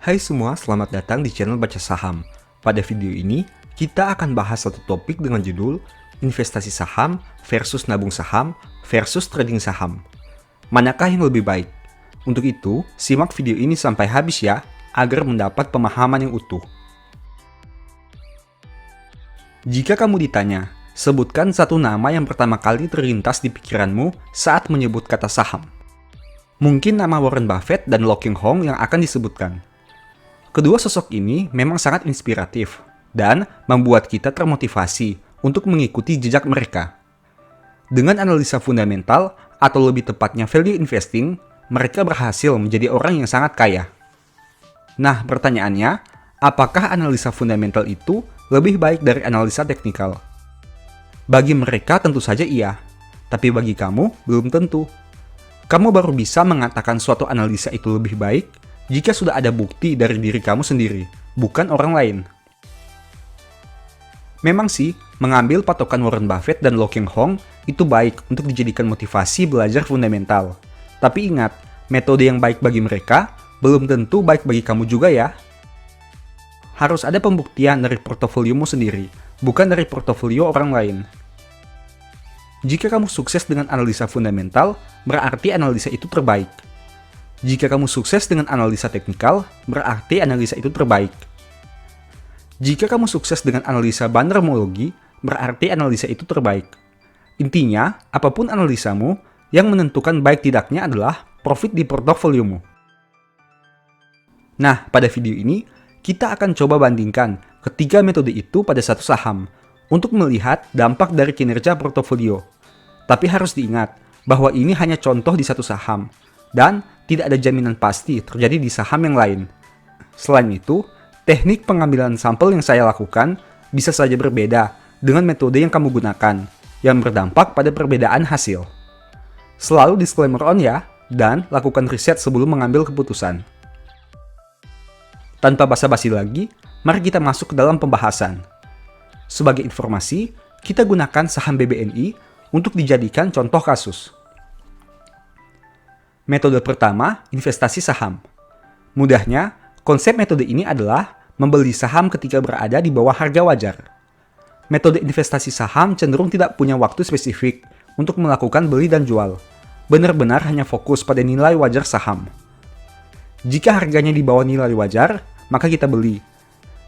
Hai semua, selamat datang di channel Baca Saham. Pada video ini, kita akan bahas satu topik dengan judul investasi saham versus nabung saham versus trading saham. Manakah yang lebih baik? Untuk itu, simak video ini sampai habis ya, agar mendapat pemahaman yang utuh. Jika kamu ditanya, sebutkan satu nama yang pertama kali terlintas di pikiranmu saat menyebut kata saham. Mungkin nama Warren Buffett dan Lo King Hong yang akan disebutkan. Kedua sosok ini memang sangat inspiratif dan membuat kita termotivasi untuk mengikuti jejak mereka. Dengan analisa fundamental atau lebih tepatnya value investing, mereka berhasil menjadi orang yang sangat kaya. Nah, pertanyaannya, apakah analisa fundamental itu lebih baik dari analisa teknikal? Bagi mereka tentu saja iya, tapi bagi kamu belum tentu. Kamu baru bisa mengatakan suatu analisa itu lebih baik jika sudah ada bukti dari diri kamu sendiri, bukan orang lain. Memang sih, mengambil patokan Warren Buffett dan Lo King Hong itu baik untuk dijadikan motivasi belajar fundamental. Tapi ingat, metode yang baik bagi mereka belum tentu baik bagi kamu juga ya. Harus ada pembuktian dari portofoliomu sendiri, bukan dari portofolio orang lain. Jika kamu sukses dengan analisa fundamental, berarti analisa itu terbaik. Jika kamu sukses dengan analisa teknikal, berarti analisa itu terbaik. Jika kamu sukses dengan analisa bandarmologi, berarti analisa itu terbaik. Intinya, apapun analisamu, yang menentukan baik tidaknya adalah profit di portofoliomu. Nah, pada video ini, kita akan coba bandingkan ketiga metode itu pada satu saham, untuk melihat dampak dari kinerja portofolio. Tapi harus diingat bahwa ini hanya contoh di satu saham, dan tidak ada jaminan pasti terjadi di saham yang lain. Selain itu, teknik pengambilan sampel yang saya lakukan bisa saja berbeda dengan metode yang kamu gunakan, yang berdampak pada perbedaan hasil. Selalu disclaimer on ya, dan lakukan riset sebelum mengambil keputusan. Tanpa basa-basi lagi, mari kita masuk ke dalam pembahasan. Sebagai informasi, kita gunakan saham BBNI untuk dijadikan contoh kasus. Metode pertama, investasi saham. Mudahnya, konsep metode ini adalah membeli saham ketika berada di bawah harga wajar. Metode investasi saham cenderung tidak punya waktu spesifik untuk melakukan beli dan jual. Benar-benar hanya fokus pada nilai wajar saham. Jika harganya di bawah nilai wajar, maka kita beli.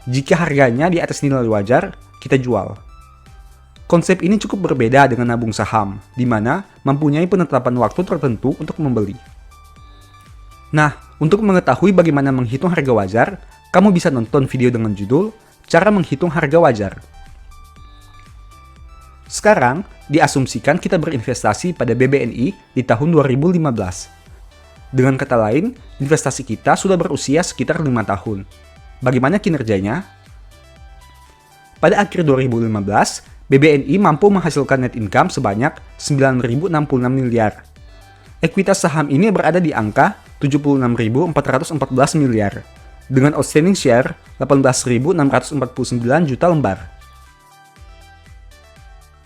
Jika harganya di atas nilai wajar, kita jual. Konsep ini cukup berbeda dengan nabung saham, di mana mempunyai penetapan waktu tertentu untuk membeli. Nah, untuk mengetahui bagaimana menghitung harga wajar, kamu bisa nonton video dengan judul Cara Menghitung Harga Wajar. Sekarang, diasumsikan kita berinvestasi pada BBNI di tahun 2015. Dengan kata lain, investasi kita sudah berusia sekitar 5 tahun. Bagaimana kinerjanya? Pada akhir 2015, BBNI mampu menghasilkan net income sebanyak 9.066 miliar. Ekuitas saham ini berada di angka 76.414 miliar, dengan outstanding share 18.649 juta lembar.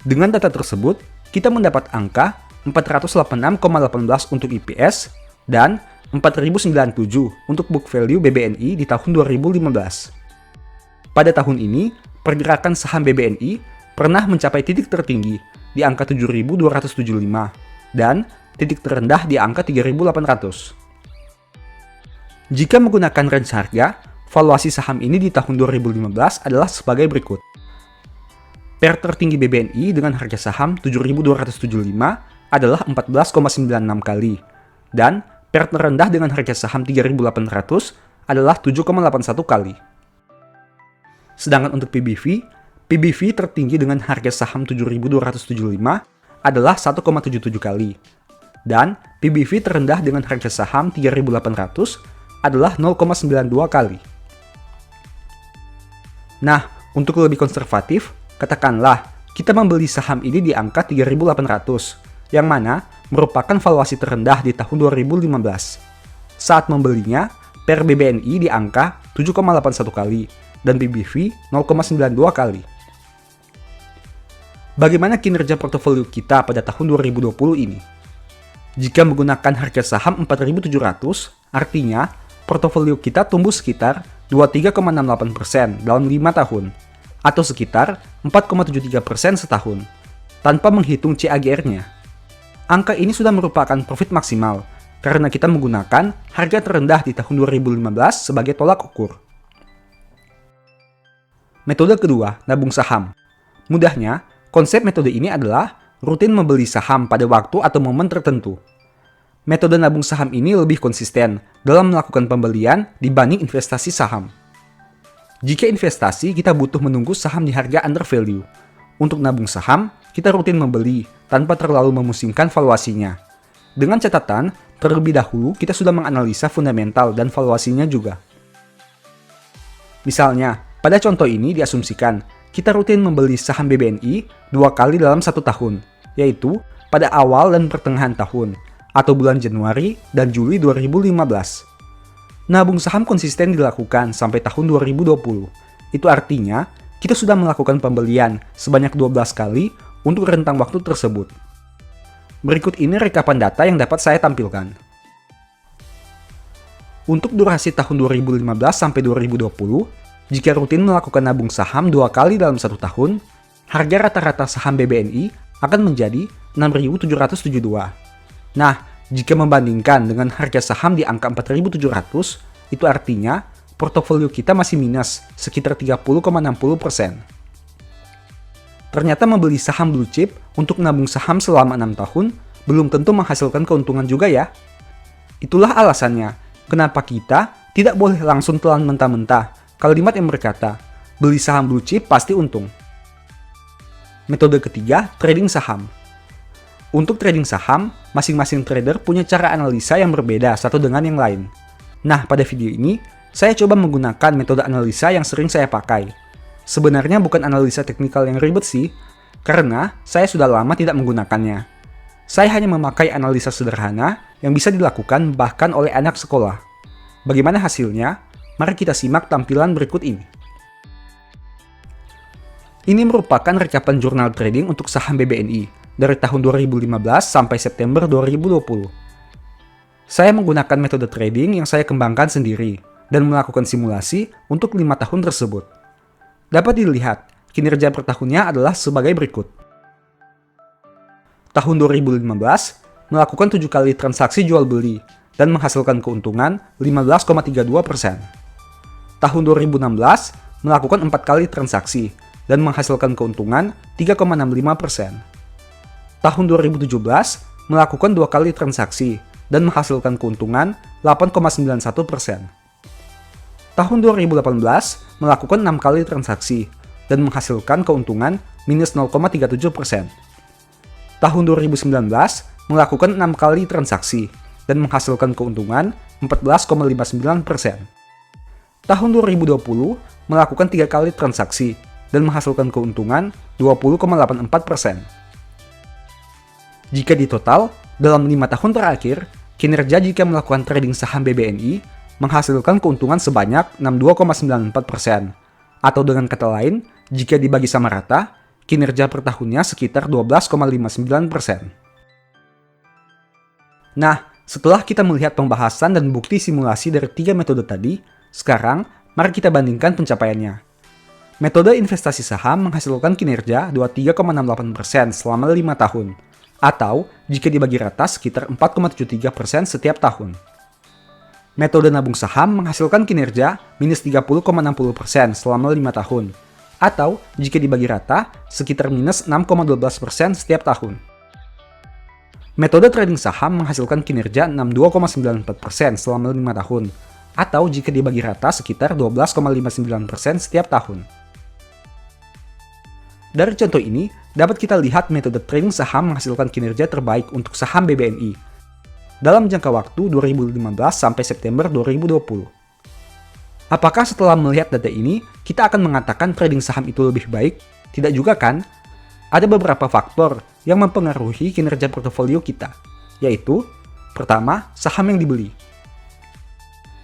Dengan data tersebut, kita mendapat angka 486,18 untuk EPS dan 4.097 untuk book value BBNI di tahun 2015. Pada tahun ini, pergerakan saham BBNI pernah mencapai titik tertinggi di angka 7.275 dan titik terendah di angka 3.800. Jika menggunakan range harga, valuasi saham ini di tahun 2015 adalah sebagai berikut. PER tertinggi BBNI dengan harga saham 7.275 adalah 14,96 kali dan PER terendah dengan harga saham 3.800 adalah 7,81 kali. Sedangkan untuk PBV tertinggi dengan harga saham 7.275 adalah 1,77 kali. Dan PBV terendah dengan harga saham 3.800 adalah 0,92 kali. Nah, untuk lebih konservatif, katakanlah kita membeli saham ini di angka 3.800, yang mana merupakan valuasi terendah di tahun 2015. Saat membelinya, PER BBNI di angka 7,81 kali dan PBV 0,92 kali. Bagaimana kinerja portofolio kita pada tahun 2020 ini? Jika menggunakan harga saham 4.700, artinya portofolio kita tumbuh sekitar 23,68% dalam 5 tahun, atau sekitar 4,73% setahun, tanpa menghitung CAGR-nya. Angka ini sudah merupakan profit maksimal, karena kita menggunakan harga terendah di tahun 2015 sebagai tolak ukur. Metode kedua, nabung saham. Mudahnya, konsep metode ini adalah rutin membeli saham pada waktu atau momen tertentu. Metode nabung saham ini lebih konsisten dalam melakukan pembelian dibanding investasi saham. Jika investasi, kita butuh menunggu saham di harga under value. Untuk nabung saham, kita rutin membeli tanpa terlalu memusingkan valuasinya. Dengan catatan, terlebih dahulu kita sudah menganalisa fundamental dan valuasinya juga. Misalnya, pada contoh ini diasumsikan kita rutin membeli saham BBNI 2 kali dalam 1 tahun, yaitu pada awal dan pertengahan tahun, atau bulan Januari dan Juli 2015. Nabung saham konsisten dilakukan sampai tahun 2020. Itu artinya, kita sudah melakukan pembelian sebanyak 12 kali untuk rentang waktu tersebut. Berikut ini rekapan data yang dapat saya tampilkan. Untuk durasi tahun 2015 sampai 2020, jika rutin melakukan nabung saham 2 kali dalam 1 tahun, harga rata-rata saham BBNI akan menjadi 6.772. Nah, jika membandingkan dengan harga saham di angka 4.700, itu artinya portofolio kita masih minus sekitar 30,60%. Ternyata membeli saham blue chip untuk nabung saham selama 6 tahun belum tentu menghasilkan keuntungan juga ya. Itulah alasannya kenapa kita tidak boleh langsung telan mentah-mentah kalimat yang berkata, beli saham blue chip pasti untung. Metode ketiga, trading saham. Untuk trading saham, masing-masing trader punya cara analisa yang berbeda satu dengan yang lain. Nah, pada video ini, saya coba menggunakan metode analisa yang sering saya pakai. Sebenarnya bukan analisa teknikal yang ribet sih, karena saya sudah lama tidak menggunakannya. Saya hanya memakai analisa sederhana yang bisa dilakukan bahkan oleh anak sekolah. Bagaimana hasilnya? Mari kita simak tampilan berikut ini. Ini merupakan rekapan jurnal trading untuk saham BBNI dari tahun 2015 sampai September 2020. Saya menggunakan metode trading yang saya kembangkan sendiri dan melakukan simulasi untuk 5 tahun tersebut. Dapat dilihat, kinerja per tahunnya adalah sebagai berikut. Tahun 2015, melakukan 7 kali transaksi jual beli dan menghasilkan keuntungan 15,32%. Tahun 2016, melakukan 4 kali transaksi dan menghasilkan keuntungan 3,65%. Tahun 2017, melakukan 2 kali transaksi dan menghasilkan keuntungan 8,91%. Tahun 2018, melakukan 6 kali transaksi dan menghasilkan keuntungan minus 0,37%. Tahun 2019, melakukan 6 kali transaksi dan menghasilkan keuntungan 14,59%. Tahun 2020, melakukan 3 kali transaksi dan menghasilkan keuntungan 20,84%. Jika ditotal, dalam 5 tahun terakhir, kinerja jika melakukan trading saham BBNI menghasilkan keuntungan sebanyak 62,94%. Atau dengan kata lain, jika dibagi sama rata, kinerja per tahunnya sekitar 12,59%. Nah, setelah kita melihat pembahasan dan bukti simulasi dari 3 metode tadi, sekarang mari kita bandingkan pencapaiannya. Metode investasi saham menghasilkan kinerja 23,68% selama 5 tahun, atau jika dibagi rata sekitar 4,73% setiap tahun. Metode nabung saham menghasilkan kinerja minus 30,60% selama 5 tahun, atau jika dibagi rata sekitar minus 6,12% setiap tahun. Metode trading saham menghasilkan kinerja 62,94% selama 5 tahun, atau jika dibagi rata sekitar 12,59% setiap tahun. Dari contoh ini, dapat kita lihat metode trading saham menghasilkan kinerja terbaik untuk saham BBNI dalam jangka waktu 2015 sampai September 2020. Apakah setelah melihat data ini, kita akan mengatakan trading saham itu lebih baik? Tidak juga kan? Ada beberapa faktor yang mempengaruhi kinerja portofolio kita, yaitu pertama, saham yang dibeli.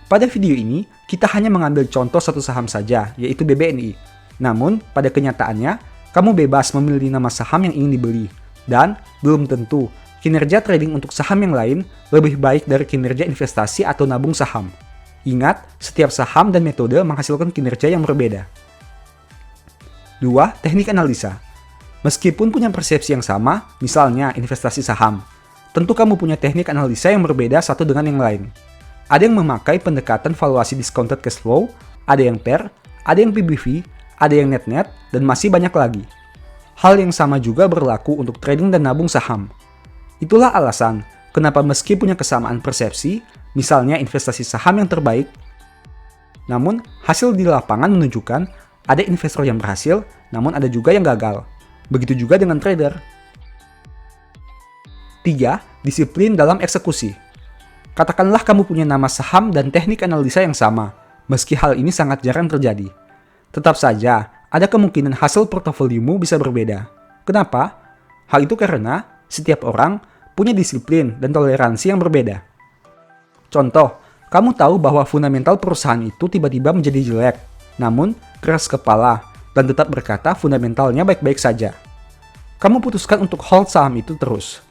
Pada video ini, kita hanya mengambil contoh satu saham saja, yaitu BBNI. Namun, pada kenyataannya, kamu bebas memilih nama saham yang ingin dibeli, dan belum tentu kinerja trading untuk saham yang lain lebih baik dari kinerja investasi atau nabung saham. Ingat, setiap saham dan metode menghasilkan kinerja yang berbeda. 2. Teknik analisa. Meskipun punya persepsi yang sama, misalnya investasi saham, tentu kamu punya teknik analisa yang berbeda satu dengan yang lain. Ada yang memakai pendekatan valuasi discounted cash flow, ada yang PER, ada yang PBV, ada yang net-net, dan masih banyak lagi. Hal yang sama juga berlaku untuk trading dan nabung saham. Itulah alasan kenapa meski punya kesamaan persepsi, misalnya investasi saham yang terbaik, namun hasil di lapangan menunjukkan ada investor yang berhasil, namun ada juga yang gagal. Begitu juga dengan trader. 3. Disiplin dalam eksekusi. Katakanlah kamu punya nama saham dan teknik analisa yang sama, meski hal ini sangat jarang terjadi. Tetap saja, ada kemungkinan hasil portofoliomu bisa berbeda. Kenapa? Hal itu karena setiap orang punya disiplin dan toleransi yang berbeda. Contoh, kamu tahu bahwa fundamental perusahaan itu tiba-tiba menjadi jelek, namun keras kepala dan tetap berkata fundamentalnya baik-baik saja. Kamu putuskan untuk hold saham itu terus.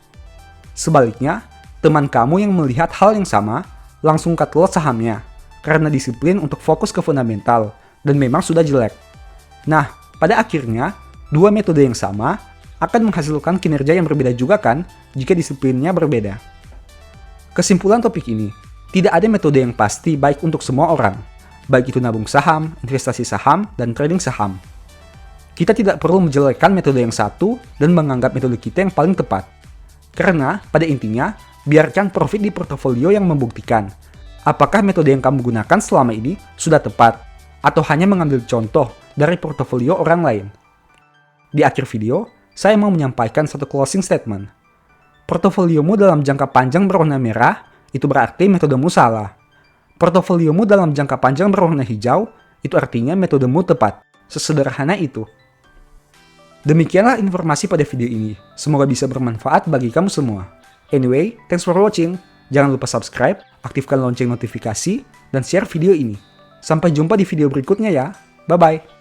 Sebaliknya, teman kamu yang melihat hal yang sama langsung cut loss sahamnya karena disiplin untuk fokus ke fundamental dan memang sudah jelek. Nah, pada akhirnya, dua metode yang sama akan menghasilkan kinerja yang berbeda juga kan jika disiplinnya berbeda. Kesimpulan topik ini, tidak ada metode yang pasti baik untuk semua orang, baik itu nabung saham, investasi saham, dan trading saham. Kita tidak perlu menjelekkan metode yang satu dan menganggap metode kita yang paling tepat. Karena, pada intinya, biarkan profit di portofolio yang membuktikan apakah metode yang kamu gunakan selama ini sudah tepat, atau hanya mengambil contoh dari portofolio orang lain. Di akhir video, saya mau menyampaikan satu closing statement. Portofoliomu dalam jangka panjang berwarna merah, itu berarti metodemu salah. Portofoliomu dalam jangka panjang berwarna hijau, itu artinya metodemu tepat. Sesederhana itu. Demikianlah informasi pada video ini. Semoga bisa bermanfaat bagi kamu semua. Anyway, thanks for watching. Jangan lupa subscribe, aktifkan lonceng notifikasi, dan share video ini. Sampai jumpa di video berikutnya ya. Bye-bye.